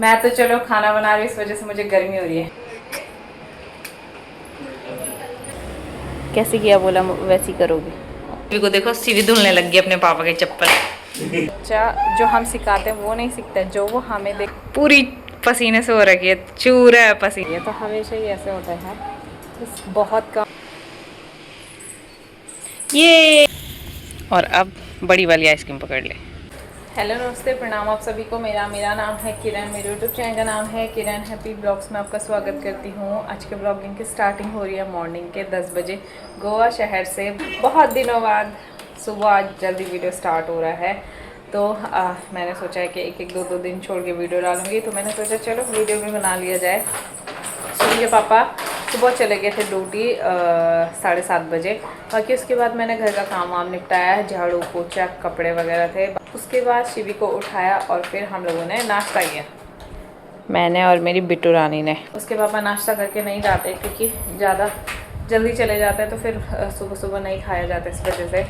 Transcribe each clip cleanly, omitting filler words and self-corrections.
मैं तो चलो खाना बना रही हूँ, इस वजह से मुझे गर्मी हो रही है। कैसे किया बोला वैसे ही करोगे। शिवी को देखो, शिवी धुलने लग गई अपने पापा के चप्पल। अच्छा, जो हम सिखाते हैं वो नहीं सीखते, जो वो हमें देख पूरी पसीने से हो रखी है, चूर है पसीने। तो हमेशा ही ऐसे होता है, बहुत कम। ये और अब बड़ी वाली आइसक्रीम पकड़ ले। हेलो नमस्ते प्रणाम आप सभी को। मेरा नाम है किरण, मेरे यूट्यूब चैनल का नाम है किरण हैप्पी ब्लॉग्स में आपका स्वागत करती हूँ। आज के ब्लॉगिंग की स्टार्टिंग हो रही है मॉर्निंग के 10 बजे गोवा शहर से। बहुत दिनों बाद सुबह आज जल्दी वीडियो स्टार्ट हो रहा है, तो मैंने सोचा है कि एक दो दिन छोड़ के वीडियो डालूंगी, तो मैंने सोचा चलो वीडियो भी बना लिया जाए। मेरे पापा सुबह चले गए थे ड्यूटी 7:30 बजे। बाकी उसके बाद मैंने घर का काम वाम निपटाया है, झाड़ू पोछा कपड़े वगैरह थे। उसके बाद शिवी को उठाया और फिर हम लोगों ने नाश्ता किया, मैंने और मेरी बिट्टू रानी ने। उसके पापा नाश्ता करके नहीं जाते क्योंकि ज़्यादा जल्दी चले जाते हैं, तो फिर सुबह सुबह नहीं खाया जाता इस वजह से।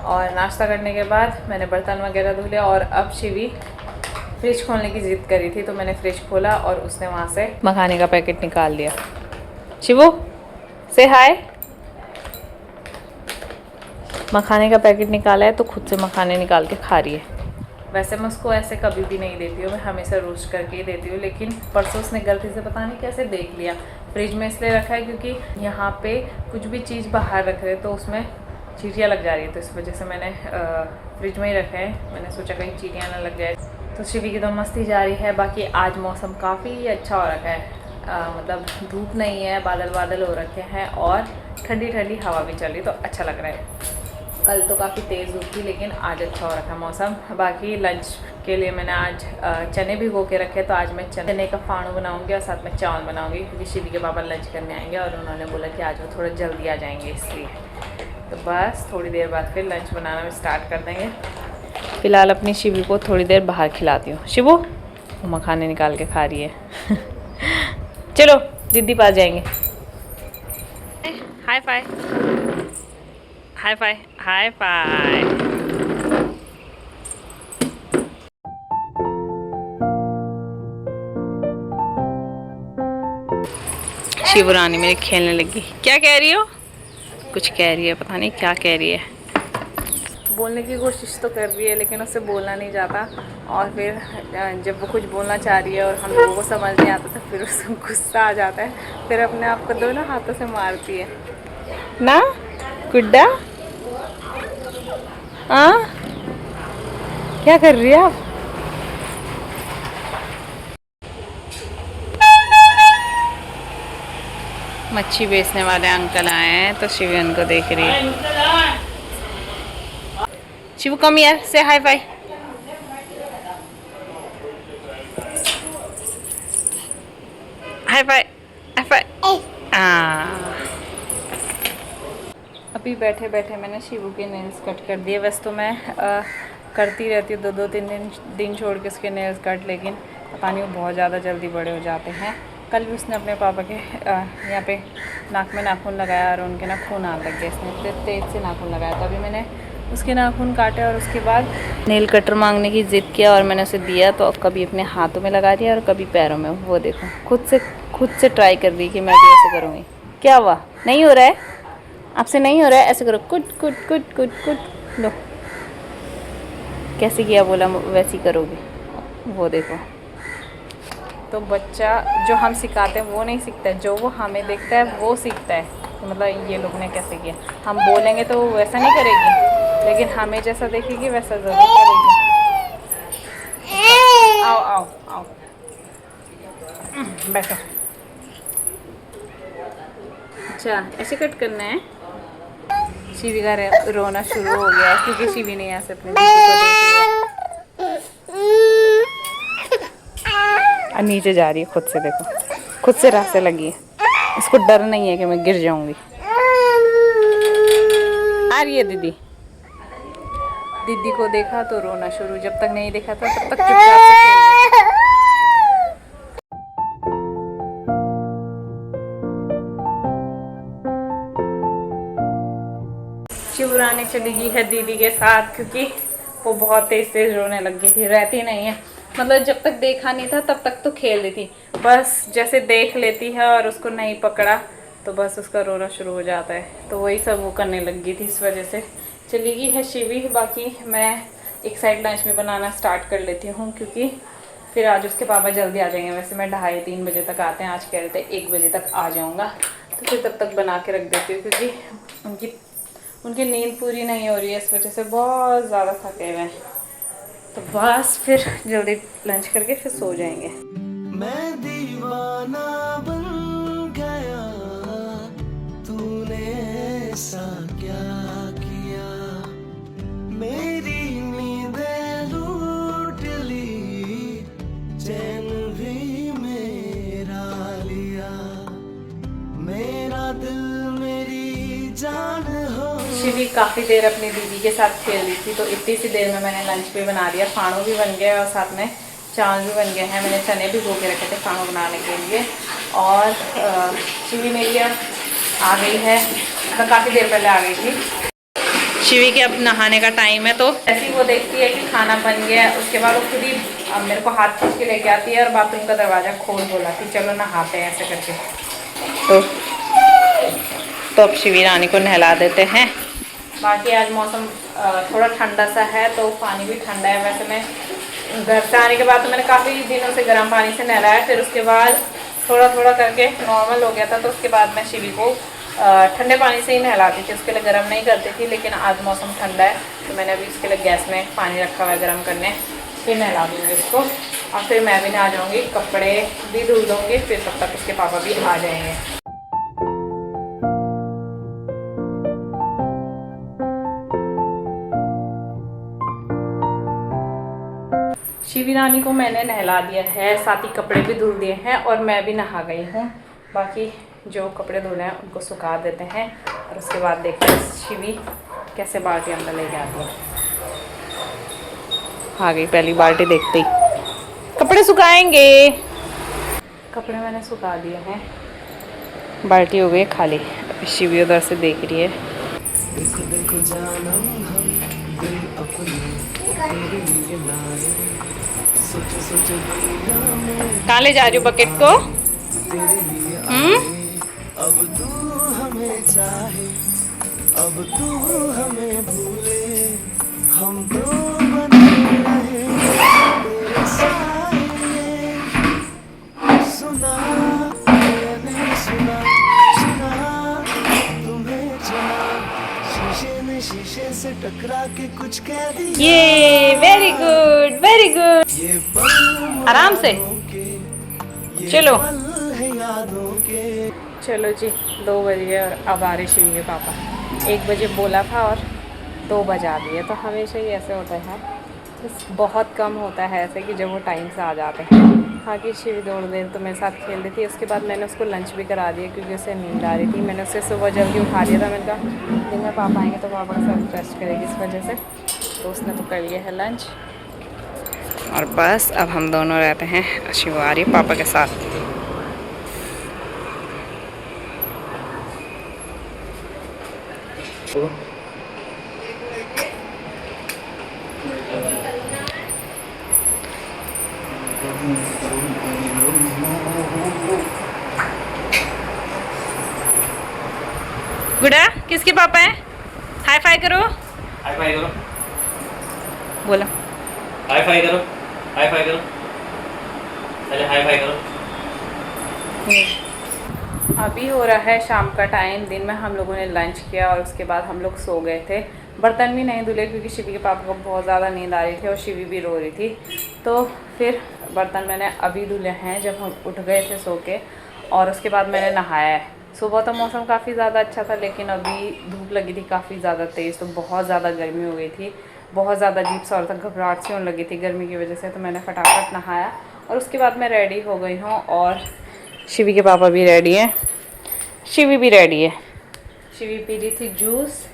और नाश्ता करने के बाद मैंने बर्तन वगैरह धो लिया और अब शिवी फ्रिज खोलने की ज़िद करी थी, तो मैंने फ्रिज खोला और उसने वहाँ से मखाने का पैकेट निकाल लिया। शिवू से हाय। मखाने का पैकेट निकाला है तो खुद से मखाने निकाल के खा रही है। वैसे मैं उसको ऐसे कभी भी नहीं देती हूँ, मैं हमेशा रोस्ट करके ही देती हूँ, लेकिन परसों उसने गलती से पता नहीं कैसे देख लिया। फ्रिज में इसलिए रखा है क्योंकि यहाँ पे कुछ भी चीज़ बाहर रख रहे तो उसमें चीटियाँ लग जा रही है, तो इस वजह से मैंने फ्रिज में ही रखा है। मैंने सोचा कहीं चीटियाँ ना लग जाए। तो शिवी की तो मस्ती जारी है। बाकी आज मौसम काफ़ी अच्छा हो रखा है, मतलब धूप नहीं है, बादल बादल हो रखे हैं और ठंडी ठंडी हवा भी चल रही, तो अच्छा लग रहा है। कल तो काफ़ी तेज़ धूप थी, लेकिन आज अच्छा हो रखा है मौसम। बाकी लंच के लिए मैंने आज चने भिगो के रखे, तो आज मैं चने का फाणू बनाऊंगी और साथ में चावल बनाऊंगी, क्योंकि शिवी के पापा लंच करने आएंगे और उन्होंने बोला कि आज वो थोड़ा जल्दी आ जाएंगे, इसलिए तो बस थोड़ी देर बाद फिर लंच बनाना में स्टार्ट कर देंगे। फ़िलहाल अपनी शिवी को थोड़ी देर बाहर खिलाती हूँ। शिवू मखाने निकाल के खा रही है। चलो दीदी पास जाएंगे। हाय फाय हाय फाय हाय फाय। शिवरानी मेरी खेलने लगी। क्या कह रही हो? कुछ कह रही है, पता नहीं क्या कह रही है। बोलने की कोशिश तो कर रही है, लेकिन उससे बोलना नहीं जाता। और फिर जब वो कुछ बोलना चाह रही है और हम लोगों को समझ नहीं आता, तो फिर उसको गुस्सा आ जाता है, फिर अपने आप को दोनों हाथों से मारती है ना गुड्डा। हाँ क्या कर रही है आप? मच्छी बेचने वाले अंकल आए हैं, तो शिवी उनको देख रही है। शिवू कम हियर से हाय फाय। हाय फाय हाय फाय। अभी बैठे बैठे मैंने शिवू के नेल्स कट कर दिए। वैसे तो मैं करती रहती हूँ दो तीन दिन छोड़ के उसके नेल्स कट, लेकिन पता नहीं वो बहुत ज़्यादा जल्दी बड़े हो जाते हैं। कल भी उसने अपने पापा के यहाँ पे नाक में नाखून लगाया और उनके ना खून आने लग गया। इसने तेज़ से नाखून लगाया, तो अभी मैंने उसके नाखून काटे और उसके बाद नेल कटर मांगने की ज़िद किया और मैंने उसे दिया। तो कभी अपने हाथों में लगा दिया और कभी पैरों में। वो देखो खुद से ट्राई कर रही कि मैं भी ऐसे करूँगी। क्या हुआ? नहीं हो रहा है आपसे? नहीं हो रहा है? ऐसे करो, कुट कुट कुट कुट कुट। लो कैसे किया बोला वैसे ही करोगे। वो देखो, तो बच्चा जो हम सिखाते हैं वो नहीं सीखता है, जो वो हमें देखता है वो सीखता है। तो मतलब ये लोग ने कैसे किया, हम बोलेंगे तो वो वैसा नहीं करेगी, लेकिन हमें जैसा देखेगी वैसा ज़रूर करेगी। आओ आओ आओ बैठो। अच्छा ऐसे कट करना है। शिवी का रोना शुरू हो गया है क्योंकि शिवी ने यहाँ से अपने दीदी को देख लिया। नीचे जा रही है खुद से, देखो खुद से रास्ते लगी है। इसको डर नहीं है कि मैं गिर जाऊंगी। आ रही है दीदी। दीदी को देखा तो रोना शुरू, जब तक नहीं देखा था तब तक चुपचाप से खेल रही थी। शिवरानी चली गई है दीदी के साथ, क्योंकि वो बहुत तेज रोने लग गई थी, रहती नहीं है। मतलब जब तक देखा नहीं था तब तक तो खेल रही थी, बस जैसे देख लेती है और उसको नहीं पकड़ा तो बस उसका रोना शुरू हो जाता है। तो वही सब वो करने लग गई थी, इस वजह से चली गई है शिवी। बाकी मैं एक साइड लंच में बनाना स्टार्ट कर लेती हूँ, क्योंकि फिर आज उसके पापा जल्दी आ जाएंगे। वैसे मैं 2:30-3 बजे तक आते हैं, आज कह रहे थे 1 बजे तक आ जाऊँगा, तो फिर तब तक बना के रख देती हूँ, क्योंकि उनकी नींद पूरी नहीं हो रही है, इस वजह से बहुत ज़्यादा थके हुए हैं। तो बस फिर जल्दी लंच करके फिर सो जाएंगे। मैं दीवाना बन गया, तूने ऐसा क्या किया, मेरी नींदें लूट ली, चैन भी मेरा लिया, मेरा दिल मेरी जान हो। शिवी काफ़ी देर अपनी दीदी के साथ खेल रही थी, तो इतनी सी देर में मैंने लंच भी बना दिया। खानों भी बन गया और साथ में चावल भी बन गए हैं। मैंने चने भी धो के रखे थे खानों बनाने के लिए। और शिवी मेरी अब आ गई है, मतलब काफ़ी देर पहले आ गई थी। शिवी के अब नहाने का टाइम है, तो ऐसे ही वो देखती है कि खाना बन गया है, उसके बाद वो खुद ही मेरे को हाथ खींच के लेके आती है और बाथरूम का दरवाज़ा खोल बोलाती, चलो नहाते हैं ऐसे करके। तो अब शिवी रानी को नहला देते हैं। बाकी आज मौसम थोड़ा ठंडा सा है, तो पानी भी ठंडा है। वैसे मैं घर से आने के बाद तो मैंने काफ़ी दिनों से गर्म पानी से नहलाया, फिर उसके बाद थोड़ा थोड़ा करके नॉर्मल हो गया था, तो उसके बाद मैं शिवी को ठंडे पानी से ही नहलाती थी, उसके लिए गर्म नहीं करती थी। लेकिन आज मौसम ठंडा है, तो मैंने अभी उसके लिए गैस में पानी रखा हुआ है गर्म करने, फिर नहला दूँगी उसको और फिर मैं भी नहा जाऊँगी, कपड़े भी धुल दूँगी, फिर तब तक उसके पापा भी आ जाएंगे। शिवी रानी को मैंने नहला दिया है, साथ ही कपड़े भी धुल दिए हैं और मैं भी नहा गई हूँ। बाकी जो कपड़े धुले हैं उनको सुखा देते हैं और उसके बाद देखते हैं शिवी कैसे बाल्टी अंदर लेके आती है। आ गई पहली बाल्टी देखते ही। कपड़े सुखाएंगे, कपड़े मैंने सुखा दिए हैं, बाल्टी हो गई खाली। शिवी उधर से देख रही है। देखो देखो जानम हम दिल अपने तेरे लिए लाए, सोचो सोचो दुनिया में कहाँ ले जा रही हो बकेट को? तेरे लिए आए, अब तू हमें चाहे, अब तू हमें भूले, हम तो बने रहे तेरे साए। सुना मैंने सुना, सुना तुम्हें चुना, शीशे ने शीशे से टकरा के कुछ कह दिया। ये वेरी गुड वेरी गुड। ये पल आराम से ये चलो। पल है यादों के। चलो जी, 2 बज गए और अब आ रहे शिवी के पापा। 1 बजे बोला था और 2 बजा दिए, तो हमेशा ही ऐसे होता है। बहुत कम होता है ऐसे कि जब वो टाइम से आ जाते हैं। बाकी शिवी थोड़ी देर तो मेरे साथ खेल रही थी, उसके बाद मैंने उसको लंच भी करा दिया, क्योंकि उसे नींद आ रही थी। मैंने उसे सुबह जल्दी उठा दिया था, मैंने कहा दिन में पापा आएंगे तो पापा के साथ रेस्ट करेगी, इस वजह से। तो उसने तो कर लिया है लंच और बस अब हम दोनों रहते हैं। शिव आ रही है पापा के साथ। गुड़ा किसके पापा हैं? हाई फाई करो, हाई फाई करो, बोला हाई फाई करो, हाई फाई करो, पहले हाई फाई करो। अभी हो रहा है शाम का टाइम। दिन में हम लोगों ने लंच किया और उसके बाद हम लोग सो गए थे। बर्तन भी नहीं धुले, क्योंकि शिवी के पापा को बहुत ज़्यादा नींद आ रही थी और शिवी भी रो रही थी। तो फिर बर्तन मैंने अभी धुले हैं, जब हम उठ गए थे सो के, और उसके बाद मैंने नहाया है। सुबह तो मौसम काफ़ी ज़्यादा अच्छा था, लेकिन अभी धूप लगी थी काफ़ी ज़्यादा तेज़, तो बहुत ज़्यादा गर्मी हो गई थी, बहुत ज़्यादा अजीब सा और था, घबराहट सी होने लगी थी गर्मी की वजह से। तो मैंने फटाफट नहाया और उसके बाद मैं रेडी हो गई हूँ और शिवी के पापा भी रेडी हैं, शिवी भी रेडी है। शिवी पी रही थी जूस,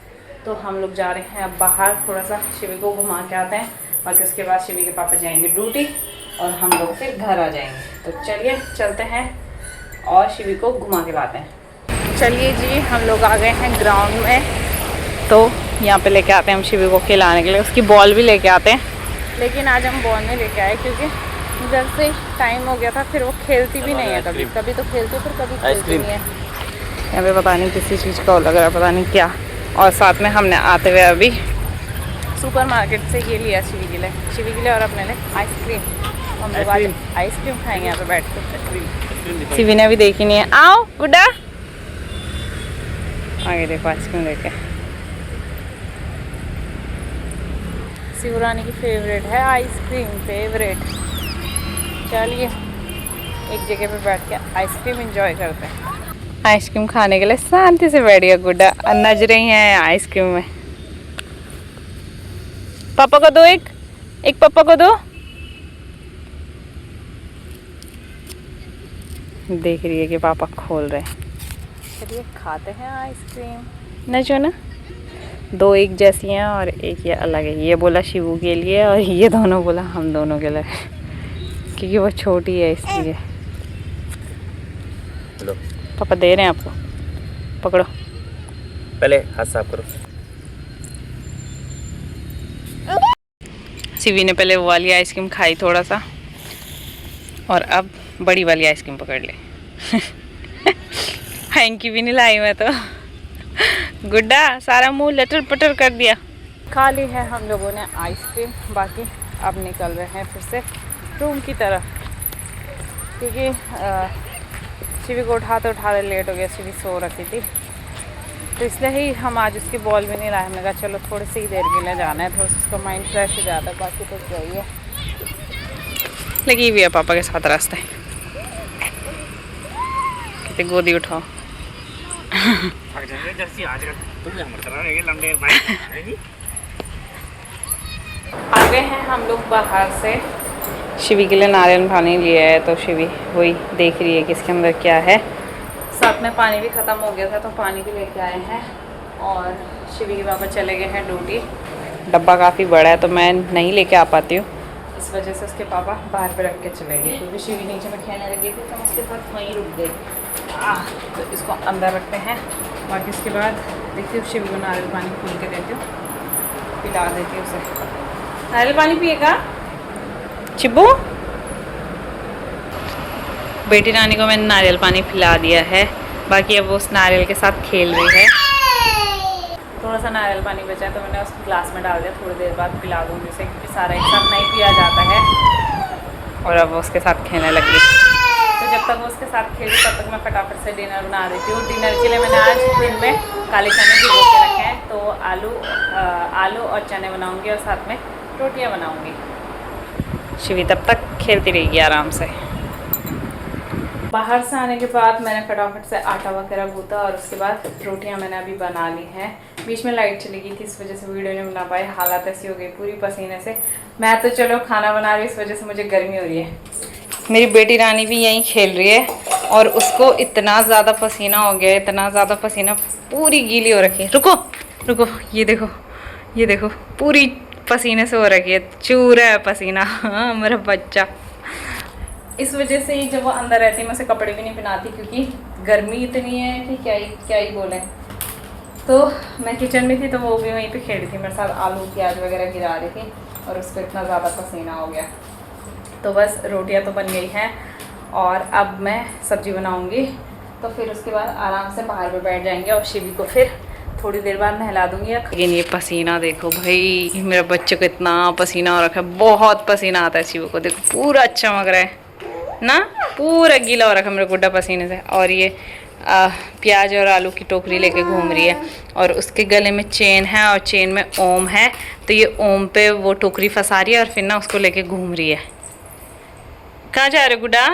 तो हम लोग जा रहे हैं अब बाहर, थोड़ा सा शिवी को घुमा के आते हैं। बाकी उसके बाद शिवी के पापा जाएंगे ड्यूटी और हम लोग फिर घर आ जाएंगे। तो चलिए चलते हैं और शिवी को घुमा के लाते हैं। चलिए जी, हम लोग आ गए हैं ग्राउंड में, तो यहाँ पे लेके आते हैं हम शिवी को खिलाने के लिए। उसकी बॉल भी लेके आते हैं, लेकिन आज हम बॉल नहीं लेके आए क्योंकि जब से टाइम हो गया था फिर वो खेलती भी नहीं है, कभी कभी तो खेलती फिर कभी खेलती नहीं है। यहाँ पे पता नहीं किसी चीज़ का लग रहा है, पता नहीं क्या। और साथ में हमने आते हुए अभी सुपरमार्केट से ये लिया शिवी के लिए और अपने लिए आइसक्रीम। हम लोग आज आइसक्रीम खाएंगे यहाँ पे बैठ के। शिवी ने अभी देखी नहीं है। आओ गुड्डा, आगे देखो आइसक्रीम लेके। शिव रानी की फेवरेट है आइसक्रीम, फेवरेट। चलिए एक जगह पे बैठ के आइसक्रीम एंजॉय करते हैं। आइसक्रीम खाने के लिए शांति से बैठ गया गुड्डा, नच रही हैं आइसक्रीम में। पापा को दो, एक पापा को दो। देख रही है कि पापा खोल रहे हैं। चलिए खाते हैं आइसक्रीम। नचो ना, दो एक जैसी हैं और एक ये अलग है। ये बोला शिवू के लिए और ये दोनों बोला हम दोनों के लिए, क्योंकि वो छोटी है इसलिए। लो पापा दे रहे हैं आपको, पकड़ो। पहले हाथ साफ करो। शिवी ने पहले वो वाली आइसक्रीम खाई थोड़ा सा और अब बड़ी वाली आइसक्रीम पकड़ ले। हैंकी भी नहीं लाई मैं तो। गुड्डा सारा मुंह लटर पटर कर दिया। खा ली है हम लोगों ने आइसक्रीम, बाकी अब निकल रहे हैं फिर से रूम की तरफ, क्योंकि शिवी को उठाते लेट हो गया। शिवी सो रखी थी तो इसलिए ही हम आज उसकी बॉल भी नहीं लाए। हमने कहा चलो थोड़ी सी ही देर के लिए जाना है, थोड़ा सा उसका माइंड फ्रेश हो जाता है। बाकी तो क्या ही है, लगी हुई है पापा के साथ रास्ते। कहते गोदी उठाओ। आ गए हैं हम लोग बाहर से। शिवी के लिए नारियल पानी लिया है तो शिवी वही देख रही है कि इसके अंदर क्या है। साथ में पानी भी ख़त्म हो गया था तो पानी भी लेके आए हैं। और शिवी के पापा चले गए हैं ड्यूटी। डब्बा काफ़ी बड़ा है तो मैं नहीं लेके आ पाती हूँ, इस वजह से उसके पापा बाहर पे रख के चले गए, क्योंकि शिवी नीचे में खेलने लगी थी तो उसके साथ वहीं रुक गई। तो इसको अंदर रखते हैं। बाकी उसके बाद देखती हूँ शिवी को नारियल पानी खोल के देती हूँ, पिला देती हूँ उसे। नारियल पानी पिएगा चिब्बू? बेटी रानी को मैंने नारियल पानी पिला दिया है, बाकी अब वो उस नारियल के साथ खेल रही है। थोड़ा सा नारियल पानी बचा है तो मैंने उसको ग्लास में डाल दिया। थोड़ी देर बाद पिला दूँगी उसे, क्योंकि सारा एक साथ नहीं पिया जाता है। और अब वो उसके साथ खेलने लगी, तो जब तक वो उसके साथ खेली तब तक मैं फटाफट से डिनर बना देती हूँ। डिनर के लिए मैंने आज दिन में काले चने भिगो के रखे हैं, तो आलू और चने बनाऊँगी और साथ में रोटियाँ बनाऊँगी। शिवी तब तक खेलती रहेगी आराम से। बाहर से आने के बाद मैंने फटाफट से आटा वगैरह गूथा और उसके बाद रोटियां मैंने अभी बना ली हैं। बीच में लाइट चली गई थी, इस वजह से वीडियो नहीं बना पाई। हालत ऐसी हो गई पूरी पसीने से। मैं तो चलो खाना बना रही हूँ, इस वजह से मुझे गर्मी हो रही है। मेरी बेटी रानी भी यहीं खेल रही है और उसको इतना ज़्यादा पसीना हो गया है, इतना ज़्यादा पसीना, पूरी गीली हो रखी है। रुको रुको, ये देखो पूरी पसीने से हो रखी है, चूर है पसीना। हाँ मेरा बच्चा। इस वजह से ही जब वो अंदर रहती है मैं उसे कपड़े भी नहीं पहनाती, क्योंकि गर्मी इतनी है कि क्या ही बोलें। तो मैं किचन में थी तो वो भी वहीं पे खेल रही थी मेरे साथ, आलू प्याज वगैरह गिरा रही थी और उसको इतना ज़्यादा पसीना हो गया। तो बस रोटियां तो बन गई हैं और अब मैं सब्ज़ी बनाऊँगी, तो फिर उसके बाद आराम से बाहर पे बैठ जाएंगे और शिवी को फिर थोड़ी देर बाद नहला दूँगी। लेकिन ये पसीना देखो भाई, मेरे बच्चे को इतना पसीना हो रखा है, बहुत पसीना आता है शिवी को। देखो पूरा चमक रहा है ना, पूरा गीला हो रखा है मेरा गुड्डा पसीने से। और ये प्याज और आलू की टोकरी लेके घूम रही है और उसके गले में चेन है और चेन में ओम है, तो ये ओम पे वो टोकरी फंसा रही है और फिर ना उसको लेके घूम रही है। कहाँ जा रहे गुड्डा?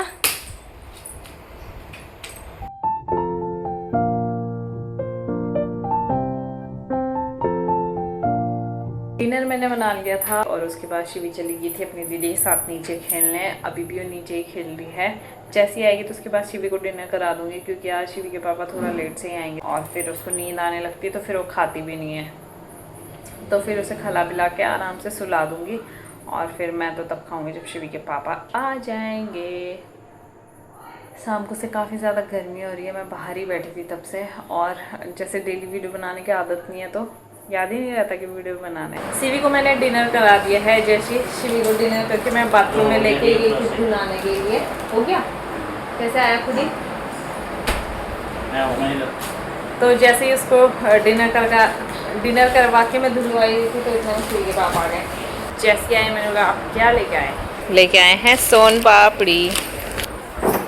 डिनर मैंने बना लिया था और उसके बाद शिवी चली गई थी अपनी दीदी के साथ नीचे खेलने। अभी भी वो नीचे ही खेल रही है। जैसे ही आएगी तो उसके बाद शिवी को डिनर करा दूंगी, क्योंकि आज शिवी के पापा थोड़ा लेट से ही आएंगे और फिर उसको नींद आने लगती है तो फिर वो खाती भी नहीं है। तो फिर उसे खिला पिला के आराम से सुला दूंगी और फिर मैं तो तब खाऊंगी जब शिवी के पापा आ जाएंगे। शाम को से काफ़ी ज़्यादा गर्मी हो रही है, मैं बाहर ही बैठी थी तब से। और जैसे डेली वीडियो बनाने की आदत नहीं है तो याद ही नहीं रहता कि वीडियो बनाना है। शिवी को मैंने डिनर करा दिया है। जैसे शिवी को डिनर करके मैं बाथरूम में लेके गई खुद नहाने के लिए। हो गया? कैसे आया खुद ही? तो जैसे ही उसको डिनर करवा के मैं धुलवाई थी तो इतना शिवी के पापा आ गए। जैसे आए मैंने बोला आप क्या लेके आए? लेके आए हैं सोन पापड़ी।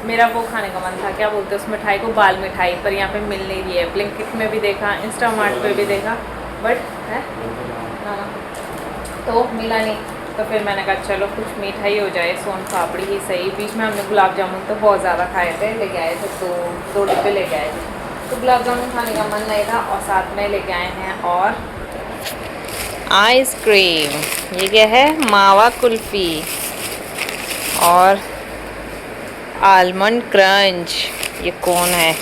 मेरा वो खाने का मन था, क्या बोलते हैं उस मिठाई को, बाल मिठाई, पर यहाँ पे मिल नहीं रही है। ब्लिंकिट में भी देखा, इंस्टामार्ट पे भी देखा, बट है ना तो मिला नहीं। तो फिर मैंने कहा चलो कुछ मिठाई हो जाए, सोन पापड़ी ही सही। बीच में हमने गुलाब जामुन तो बहुत ज़्यादा खाए थे, लेके आए थे, दो डब्बे लेके आए थे। तो गुलाब जामुन खाने का मन नहीं था और साथ में लेके आए हैं और आइसक्रीम। ये क्या है? मावा कुल्फ़ी और आलमंड क्रंच। ये कौन है?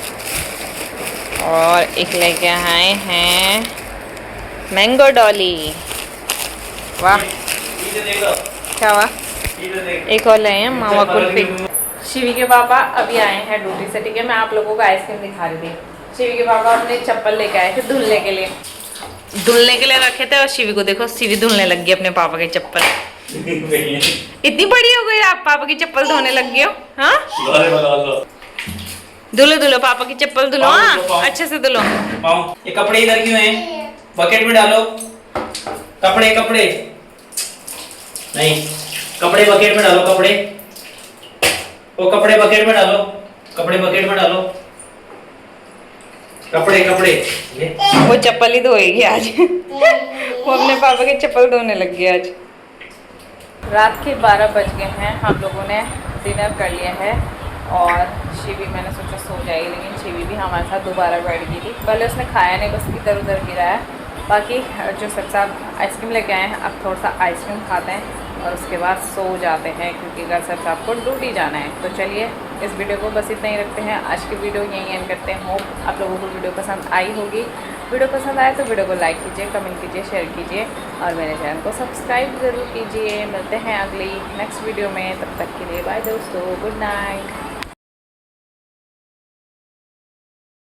और एक लेके आए हैं मैंगो डॉली। वाह क्या हुआ? एक और लाए हैं मावा कुल्फी। शिवी के पापा अभी आए हैं ड्यूटी से, ठीक है। मैं आप लोगों को आइसक्रीम दिखा रही थी। शिवी के पापा अपने चप्पल लेके आए थे धुलने के लिए रखे थे, और शिवी को देखो, शिवी धुलने लग गई अपने पापा की चप्पल। इतनी बड़ी हो गई आप पापा की चप्पल धोने लग गए हो? हाँ धुलो पापा की चप्पल धुलो। हाँ अच्छे से धुलो। ये कपड़े इधर क्यों हैं? बकेट में डालो। कपड़े नहीं, कपड़े बकेट में डालो। वो कपड़े बकेट में डालो। कपड़े ये वो चप्पल ही धोएगी आज। वो अपने पापा की चप्पल धोने लग गई आज। रात के 12 बज गए हैं। हम लोगों ने डिनर कर लिया है और शिवी, मैंने सोचा सो जाएगी, लेकिन शिवी भी हमारे साथ दोबारा बैठ गई थी। पहले उसने खाया नहीं, बस इधर उधर गिरा है। बाकी जो सब साहब आइसक्रीम लेके आए हैं, अब थोड़ा सा आइसक्रीम खाते हैं और उसके बाद सो जाते हैं, क्योंकि घर सब साहब को ड्यूटी जाना है। तो चलिए इस वीडियो को बस इतना ही रखते हैं। आज की वीडियो यहीं एंड करते हैं। होप आप लोगों को वीडियो पसंद आई होगी। वीडियो पसंद आए तो वीडियो को लाइक कीजिए, कमेंट कीजिए, शेयर कीजिए और मेरे चैनल को सब्सक्राइब ज़रूर कीजिए। मिलते हैं अगली नेक्स्ट वीडियो में, तब तक के लिए बाय दोस्तों, गुड नाइट।